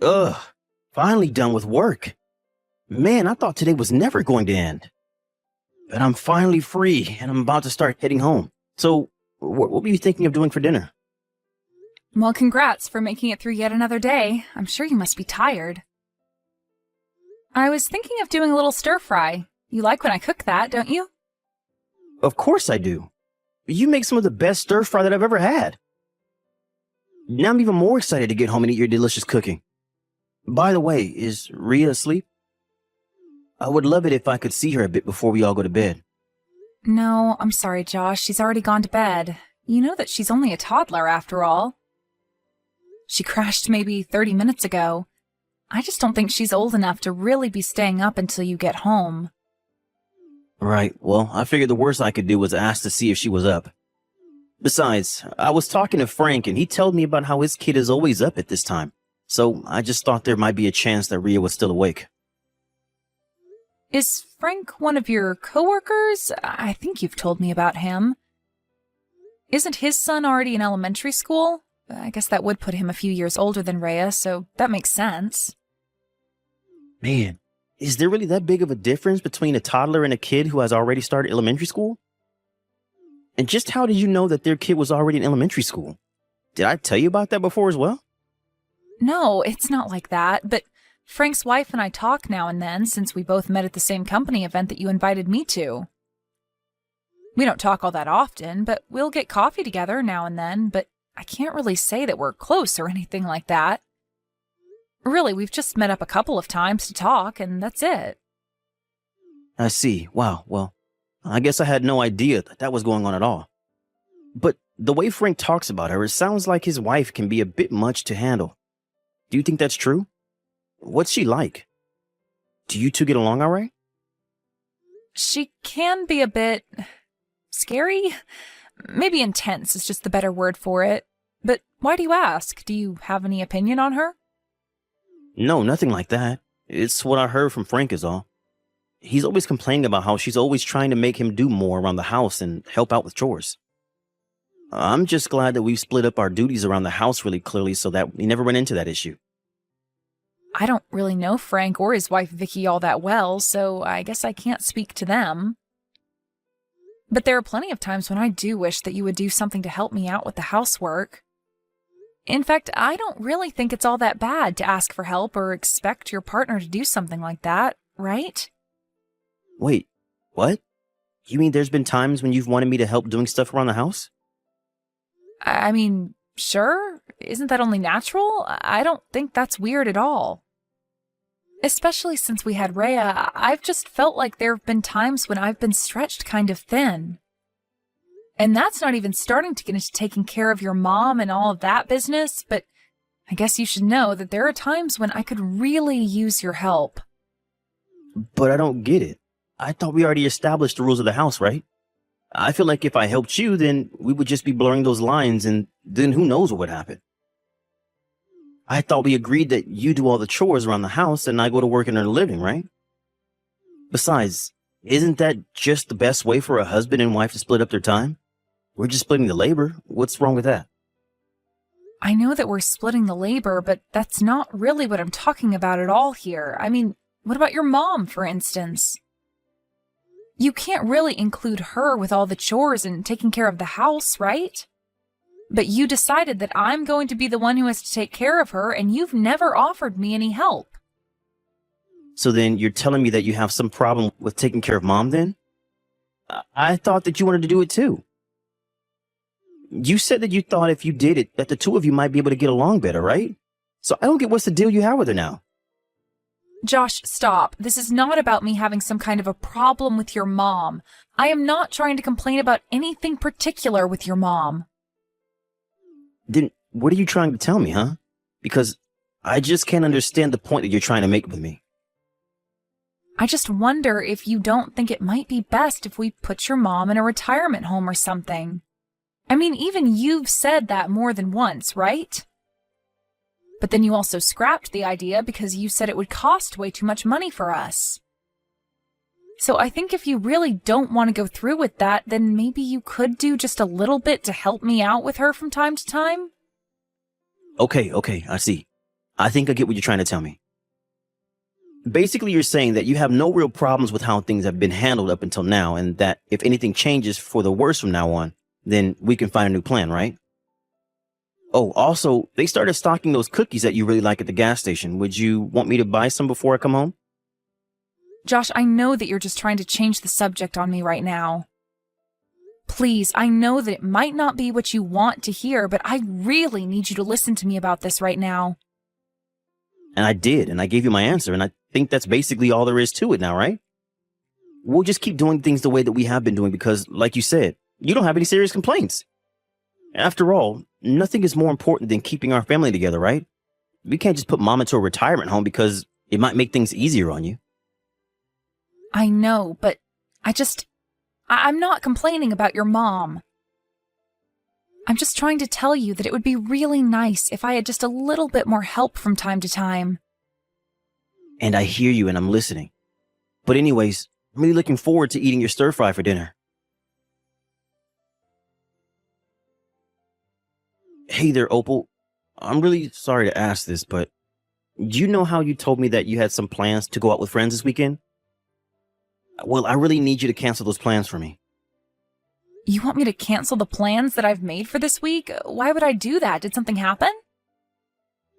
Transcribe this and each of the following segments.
Ugh, finally done with work. Man, I thought today was never going to end. But I'm finally free, and I'm about to start heading home. So, what were you thinking of doing for dinner? Well, congrats for making it through yet another day. I'm sure you must be tired. I was thinking of doing a little stir-fry. You like when I cook that, don't you? Of course I do. You make some of the best stir-fry that I've ever had. Now I'm even more excited to get home and eat your delicious cooking. By the way, is Rhea asleep? I would love it if I could see her a bit before we all go to bed. No, I'm sorry, Josh. She's already gone to bed. You know that she's only a toddler after all. She crashed maybe 30 minutes ago. I just don't think she's old enough to really be staying up until you get home. Right, well, I figured the worst I could do was ask to see if she was up. Besides, I was talking to Frank and he told me about how his kid is always up at this time. So I just thought there might be a chance that Rhea was still awake. Is Frank one of your coworkers? I think you've told me about him. Isn't his son already in elementary school? I guess that would put him a few years older than Rhea, so that makes sense. Man, is there really that big of a difference between a toddler and a kid who has already started elementary school? And just how did you know that their kid was already in elementary school? Did I tell you about that before as well? No, it's not like that, but Frank's wife and I talk now and then since we both met at the same company event that you invited me to. We don't talk all that often, but we'll get coffee together now and then, but I can't really say that we're close or anything like that. Really, we've just met up a couple of times to talk, and that's it. I see. Wow, well, I guess I had no idea that was going on at all. But the way Frank talks about her, it sounds like his wife can be a bit much to handle. Do you think that's true? What's she like? Do you two get along all right? She can be a bit scary. Maybe intense is just the better word for it. But why do you ask? Do you have any opinion on her? No, nothing like that. It's what I heard from Frank is all. He's always complaining about how she's always trying to make him do more around the house and help out with chores. I'm just glad that we've split up our duties around the house really clearly so that we never run into that issue. I don't really know Frank or his wife Vicky all that well, so I guess I can't speak to them. But there are plenty of times when I do wish that you would do something to help me out with the housework. In fact, I don't really think it's all that bad to ask for help or expect your partner to do something like that, right? Wait, what? You mean there's been times when you've wanted me to help doing stuff around the house? I mean, sure. Isn't that only natural? I don't think that's weird at all. Especially since we had Rhea, I've just felt like there have been times when I've been stretched kind of thin. And that's not even starting to get into taking care of your mom and all of that business, but I guess you should know that there are times when I could really use your help. But I don't get it. I thought we already established the rules of the house, right? I feel like if I helped you, then we would just be blurring those lines, and then who knows what would happen. I thought we agreed that you do all the chores around the house and I go to work and earn a living, right? Besides, isn't that just the best way for a husband and wife to split up their time? We're just splitting the labor. What's wrong with that? I know that we're splitting the labor, but that's not really what I'm talking about at all here. I mean, what about your mom, for instance? You can't really include her with all the chores and taking care of the house, right? But you decided that I'm going to be the one who has to take care of her, and you've never offered me any help. So then you're telling me that you have some problem with taking care of mom then? I thought that you wanted to do it too. You said that you thought if you did it, that the two of you might be able to get along better, right? So I don't get what's the deal you have with her now. Josh, stop. This is not about me having some kind of a problem with your mom. I am not trying to complain about anything particular with your mom. Then what are you trying to tell me, huh? Because I just can't understand the point that you're trying to make with me. I just wonder if you don't think it might be best if we put your mom in a retirement home or something. I mean, even you've said that more than once, right? But then you also scrapped the idea because you said it would cost way too much money for us. So I think if you really don't want to go through with that, then maybe you could do just a little bit to help me out with her from time to time? Okay, I see. I think I get what you're trying to tell me. Basically, you're saying that you have no real problems with how things have been handled up until now, and that if anything changes for the worse from now on, then we can find a new plan, right? Oh, also, they started stocking those cookies that you really like at the gas station. Would you want me to buy some before I come home? Josh, I know that you're just trying to change the subject on me right now. Please, I know that it might not be what you want to hear, but I really need you to listen to me about this right now. And I did, and I gave you my answer, and I think that's basically all there is to it now, right? We'll just keep doing things the way that we have been doing because, like you said, you don't have any serious complaints. After all, nothing is more important than keeping our family together, right? We can't just put mom into a retirement home because it might make things easier on you. I know, but I'm not complaining about your mom. I'm just trying to tell you that it would be really nice if I had just a little bit more help from time to time. And I hear you and I'm listening. But anyways, I'm really looking forward to eating your stir fry for dinner. Hey there, Opal. I'm really sorry to ask this, but do you know how you told me that you had some plans to go out with friends this weekend? Well, I really need you to cancel those plans for me. You want me to cancel the plans that I've made for this week? Why would I do that? Did something happen?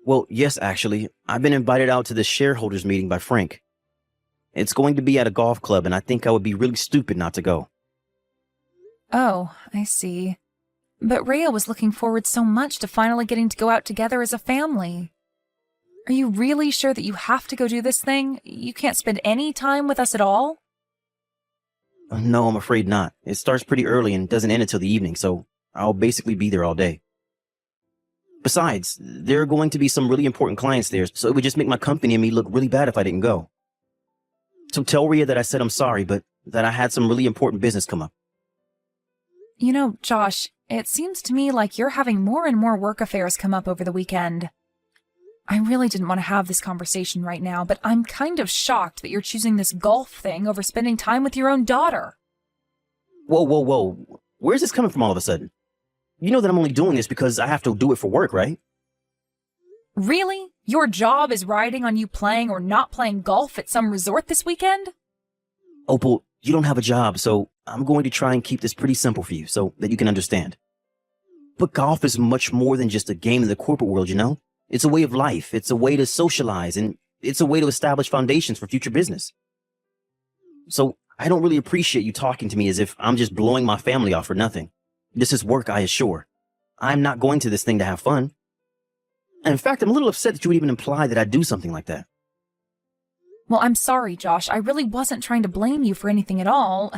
Well, yes, actually. I've been invited out to this shareholders meeting by Frank. It's going to be at a golf club, and I think I would be really stupid not to go. Oh, I see. But Rhea was looking forward so much to finally getting to go out together as a family. Are you really sure that you have to go do this thing? You can't spend any time with us at all? No, I'm afraid not. It starts pretty early and doesn't end until the evening, so I'll basically be there all day. Besides, there are going to be some really important clients there, so it would just make my company and me look really bad if I didn't go. So tell Rhea that I said I'm sorry, but that I had some really important business come up. You know, Josh, it seems to me like you're having more and more work affairs come up over the weekend. I really didn't want to have this conversation right now, but I'm kind of shocked that you're choosing this golf thing over spending time with your own daughter. Whoa. Where's this coming from all of a sudden? You know that I'm only doing this because I have to do it for work, right? Really? Your job is riding on you playing or not playing golf at some resort this weekend? Opal, you don't have a job, so I'm going to try and keep this pretty simple for you so that you can understand. But golf is much more than just a game in the corporate world, you know? It's a way of life. It's a way to socialize, and it's a way to establish foundations for future business. So I don't really appreciate you talking to me as if I'm just blowing my family off for nothing. This is work, I assure. I'm not going to this thing to have fun. And in fact, I'm a little upset that you would even imply that I'd do something like that. Well, I'm sorry, Josh. I really wasn't trying to blame you for anything at all.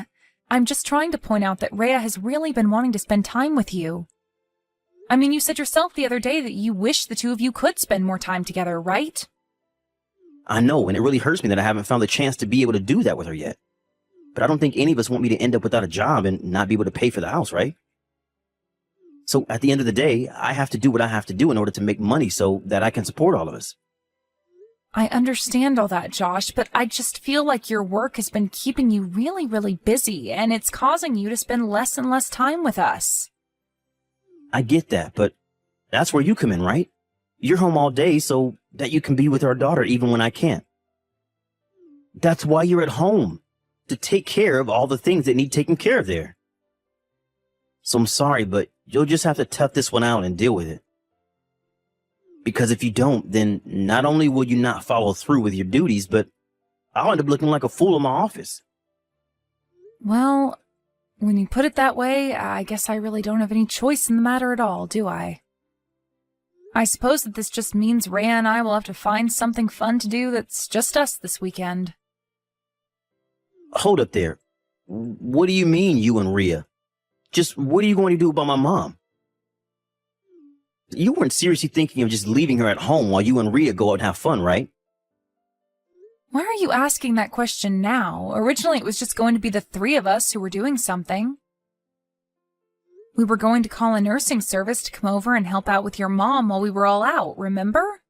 I'm just trying to point out that Rhea has really been wanting to spend time with you. I mean, you said yourself the other day that you wish the two of you could spend more time together, right? I know, and it really hurts me that I haven't found the chance to be able to do that with her yet. But I don't think any of us want me to end up without a job and not be able to pay for the house, right? So at the end of the day, I have to do what I have to do in order to make money so that I can support all of us. I understand all that, Josh, but I just feel like your work has been keeping you really, really busy, and it's causing you to spend less and less time with us. I get that, but that's where you come in, right? You're home all day so that you can be with our daughter even when I can't. That's why you're at home, to take care of all the things that need taken care of there. So I'm sorry, but you'll just have to tough this one out and deal with it. Because if you don't, then not only will you not follow through with your duties, but I'll end up looking like a fool in my office. Well, when you put it that way, I guess I really don't have any choice in the matter at all, do I? I suppose that this just means Rhea and I will have to find something fun to do that's just us this weekend. Hold up there. What do you mean, you and Rhea? Just what are you going to do about my mom? You weren't seriously thinking of just leaving her at home while you and Rhea go out and have fun, right? Why are you asking that question now? Originally, it was just going to be the three of us who were doing something. We were going to call a nursing service to come over and help out with your mom while we were all out, remember?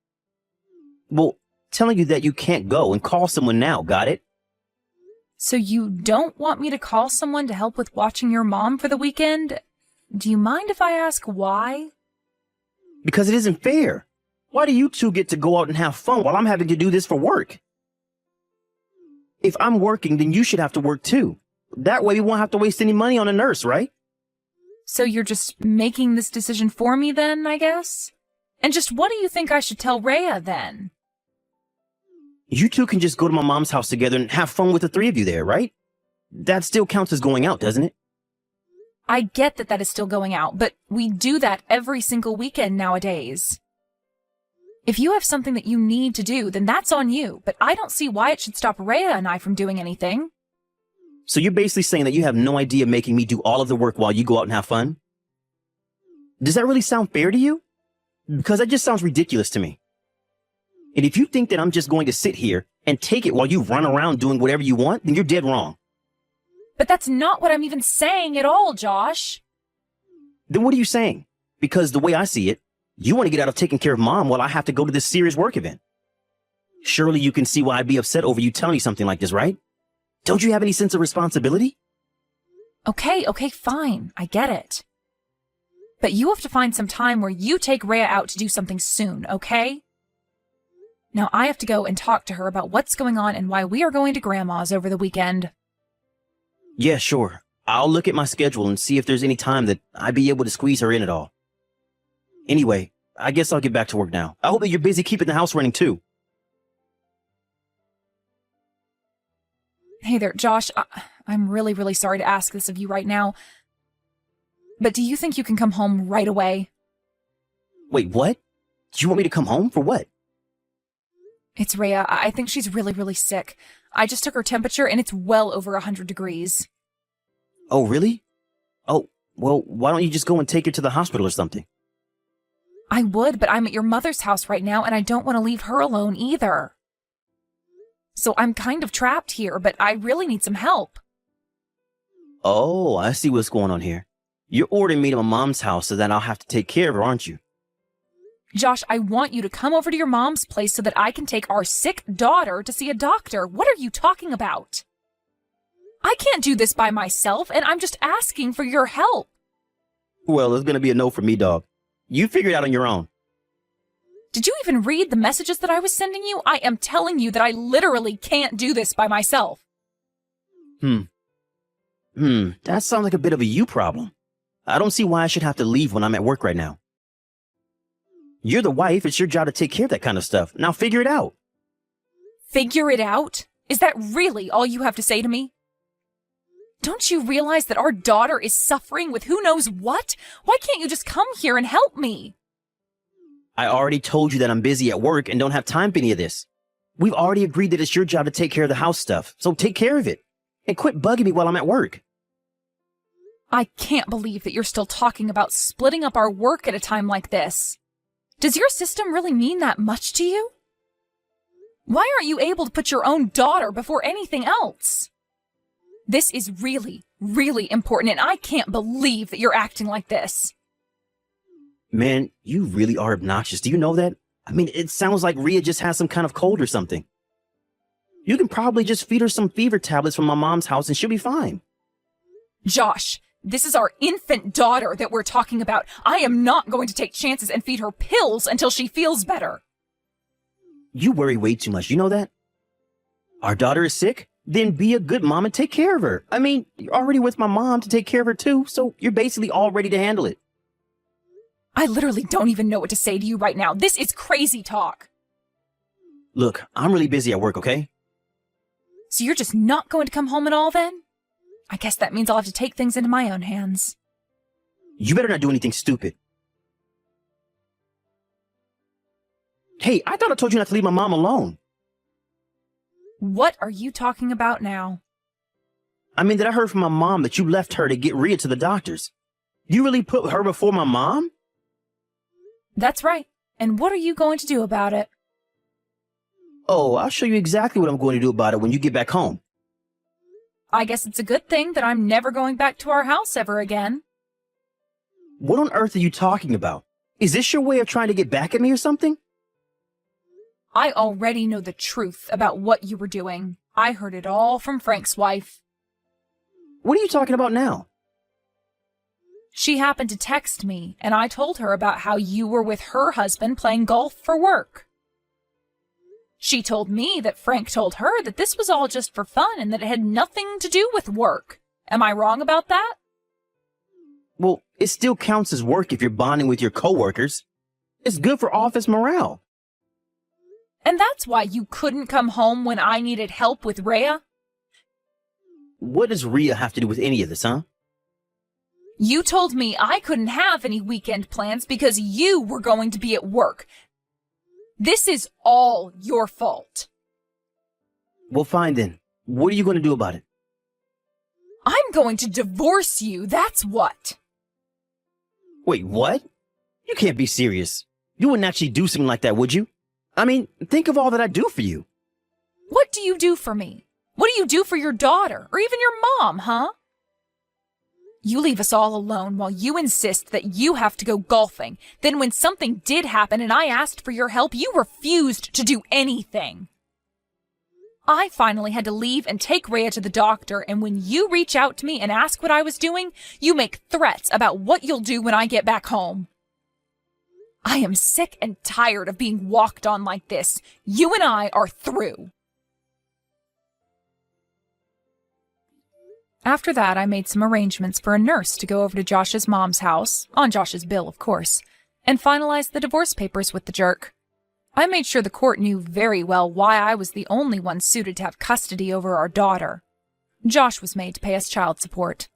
Well, telling you that you can't go and call someone now, got it? So you don't want me to call someone to help with watching your mom for the weekend? Do you mind if I ask why? Because it isn't fair. Why do you two get to go out and have fun while I'm having to do this for work? If I'm working, then you should have to work too. That way we won't have to waste any money on a nurse, right? So you're just making this decision for me then, I guess? And just what do you think I should tell Rhea then? You two can just go to my mom's house together and have fun with the three of you there, right? That still counts as going out, doesn't it? I get that that is still going out, but we do that every single weekend nowadays. If you have something that you need to do, then that's on you, but I don't see why it should stop Rhea and I from doing anything. So you're basically saying that you have no idea making me do all of the work while you go out and have fun? Does that really sound fair to you? Because that just sounds ridiculous to me. And if you think that I'm just going to sit here and take it while you run around doing whatever you want, then you're dead wrong. But that's not what I'm even saying at all, Josh. Then what are you saying? Because the way I see it, you want to get out of taking care of mom while I have to go to this serious work event. Surely you can see why I'd be upset over you telling me something like this, right? Don't you have any sense of responsibility? Okay, fine. I get it. But you have to find some time where you take Rhea out to do something soon, okay? Now I have to go and talk to her about what's going on and why we are going to Grandma's over the weekend. Yeah, sure. I'll look at my schedule and see if there's any time that I'd be able to squeeze her in at all. Anyway, I guess I'll get back to work now. I hope that you're busy keeping the house running too. Hey there, Josh. I'm really, really sorry to ask this of you right now. But do you think you can come home right away? Wait, what? Do you want me to come home for what? It's Rhea. I think she's really, really sick. I just took her temperature and it's well over 100 degrees. Oh, really? Oh, well, why don't you just go and take her to the hospital or something? I would, but I'm at your mother's house right now and I don't want to leave her alone either. So I'm kind of trapped here, but I really need some help. Oh, I see what's going on here. You're ordering me to my mom's house so that I'll have to take care of her, aren't you? Josh, I want you to come over to your mom's place so that I can take our sick daughter to see a doctor. What are you talking about? I can't do this by myself, and I'm just asking for your help. Well, it's gonna be a no for me, dog. You figure it out on your own. Did you even read the messages that I was sending you? I am telling you that I literally can't do this by myself. That sounds like a bit of a you problem. I don't see why I should have to leave when I'm at work right now. You're the wife. It's your job to take care of that kind of stuff. Now figure it out. Figure it out? Is that really all you have to say to me? Don't you realize that our daughter is suffering with who knows what? Why can't you just come here and help me? I already told you that I'm busy at work and don't have time for any of this. We've already agreed that it's your job to take care of the house stuff, so take care of it. And quit bugging me while I'm at work. I can't believe that you're still talking about splitting up our work at a time like this. Does your system really mean that much to you? Why aren't you able to put your own daughter before anything else? This is really, really important, and I can't believe that you're acting like this. Man, you really are obnoxious. Do you know that? I mean, it sounds like Rhea just has some kind of cold or something. You can probably just feed her some fever tablets from my mom's house and she'll be fine. Josh, this is our infant daughter that we're talking about. I am not going to take chances and feed her pills until she feels better. You worry way too much. You know that? Our daughter is sick? Then be a good mom and take care of her. I mean, you're already with my mom to take care of her too, so you're basically all ready to handle it. I literally don't even know what to say to you right now. This is crazy talk. Look, I'm really busy at work, okay? So you're just not going to come home at all then? I guess that means I'll have to take things into my own hands. You better not do anything stupid. Hey, I thought I told you not to leave my mom alone. What are you talking about now? I mean, that I heard from my mom that you left her to get Rhea to the doctors. You really put her before my mom? That's right. And what are you going to do about it? Oh, I'll show you exactly what I'm going to do about it when you get back home. I guess it's a good thing that I'm never going back to our house ever again. What on earth are you talking about? Is this your way of trying to get back at me or something? I already know the truth about what you were doing. I heard it all from Frank's wife. What are you talking about now? She happened to text me, and I told her about how you were with her husband playing golf for work. She told me that Frank told her that this was all just for fun and that it had nothing to do with work. Am I wrong about that? Well, it still counts as work if you're bonding with your coworkers. It's good for office morale. And that's why you couldn't come home when I needed help with Rhea? What does Rhea have to do with any of this, huh? You told me I couldn't have any weekend plans because you were going to be at work. This is all your fault. Well, fine then. What are you going to do about it? I'm going to divorce you, that's what. Wait, what? You can't be serious. You wouldn't actually do something like that, would you? I mean, think of all that I do for you. What do you do for me? What do you do for your daughter, or even your mom, huh? You leave us all alone while you insist that you have to go golfing. Then when something did happen and I asked for your help, you refused to do anything. I finally had to leave and take Rhea to the doctor, and when you reach out to me and ask what I was doing, you make threats about what you'll do when I get back home. I am sick and tired of being walked on like this. You and I are through. After that, I made some arrangements for a nurse to go over to Josh's mom's house, on Josh's bill, of course, and finalize the divorce papers with the jerk. I made sure the court knew very well why I was the only one suited to have custody over our daughter. Josh was made to pay us child support.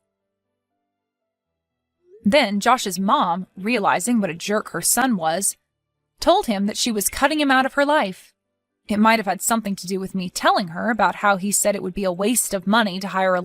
Then Josh's mom, realizing what a jerk her son was, told him that she was cutting him out of her life. It might have had something to do with me telling her about how he said it would be a waste of money to hire a